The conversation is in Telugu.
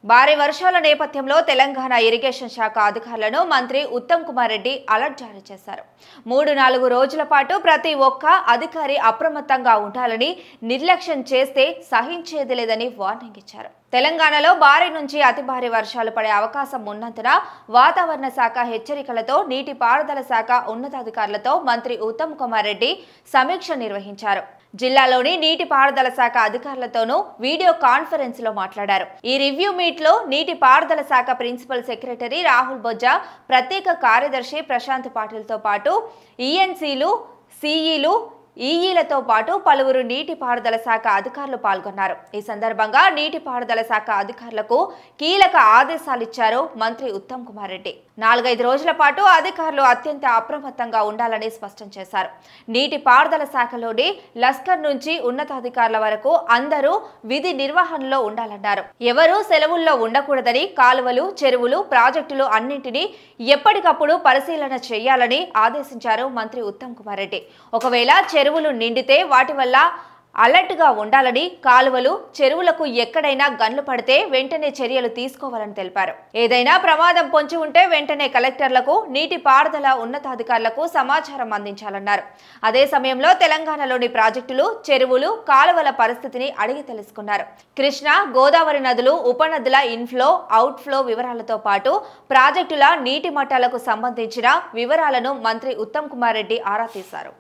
భారీ వర్షాల నేపథ్యంలో తెలంగాణ ఇరిగేషన్ శాఖ అధికారులను మంత్రి ఉత్తమ్ కుమార్ రెడ్డి అలర్ట్ జారీ చేశారు. 3-4 రోజుల పాటు ప్రతి ఒక్క అధికారి అప్రమత్తంగా ఉండాలని, నిర్లక్ష్యం చేస్తే సహించేది లేదని వార్నింగ్ ఇచ్చారు. తెలంగాణలో భారీ నుంచి అతి భారీ వర్షాలు పడే అవకాశం ఉన్నందున వాతావరణ శాఖ హెచ్చరికలతో నీటిపారుదల శాఖ ఉన్నతాధికారులతో మంత్రి ఉత్తమ్ కుమార్ రెడ్డి సమీక్ష నిర్వహించారు. జిల్లాలోని నీటిపారుదల శాఖ అధికారులతోనూ వీడియో కాన్ఫరెన్స్ లో మాట్లాడారు. ఈ రివ్యూ మీట్ లో నీటిపారుదల శాఖ ప్రిన్సిపల్ సెక్రటరీ రాహుల్ బొజ్జా, ప్రత్యేక కార్యదర్శి ప్రశాంత్ పాటిల్ తో పాటు ఈఎన్సీలు, సిఈలు, ఈఈలతో పాటు పలువురు నీటిపారుదల శాఖ అధికారులు పాల్గొన్నారు. ఈ సందర్భంగా నీటిపారుదల శాఖ అధికారులకు కీలక ఆదేశాలు ఇచ్చారు మంత్రి ఉత్తమ్ కుమార్ రెడ్డి. 4-5 రోజుల పాటు అధికారులు అత్యంత అప్రమత్తంగా ఉండాలని స్పష్టం చేశారు. నీటిపారుదల శాఖలోని లస్కర్ నుంచి ఉన్నతాధికారుల వరకు అందరూ విధి నిర్వహణలో ఉండాలన్నారు. ఎవరూ సెలవుల్లో ఉండకూడదని, కాలువలు, చెరువులు, ప్రాజెక్టులు అన్నింటినీ ఎప్పటికప్పుడు పరిశీలన చేయాలని ఆదేశించారు మంత్రి ఉత్తమ్ కుమార్ రెడ్డి. ఒకవేళ చెరువులు నిండితే వాటి వల్ల అలర్ట్ గా ఉండాలని, కాలువలు, చెరువులకు ఎక్కడైనా గన్లు పడితే వెంటనే చర్యలు తీసుకోవాలని తెలిపారు. ఏదైనా ప్రమాదం పొంచి ఉంటే వెంటనే కలెక్టర్లకు, నీటిపారుదల ఉన్నతాధికారులకు సమాచారం అందించాలన్నారు. అదే సమయంలో తెలంగాణలోని ప్రాజెక్టులు, చెరువులు, కాలువల పరిస్థితిని అడిగి తెలుసుకున్నారు. కృష్ణా, గోదావరి నదులు, ఉపనదుల ఇన్ఫ్లో, అవుట్ఫ్లో వివరాలతో పాటు ప్రాజెక్టుల నీటి మట్టాలకు సంబంధించిన వివరాలను మంత్రి ఉత్తమ్ కుమార్ రెడ్డి ఆరా తీశారు.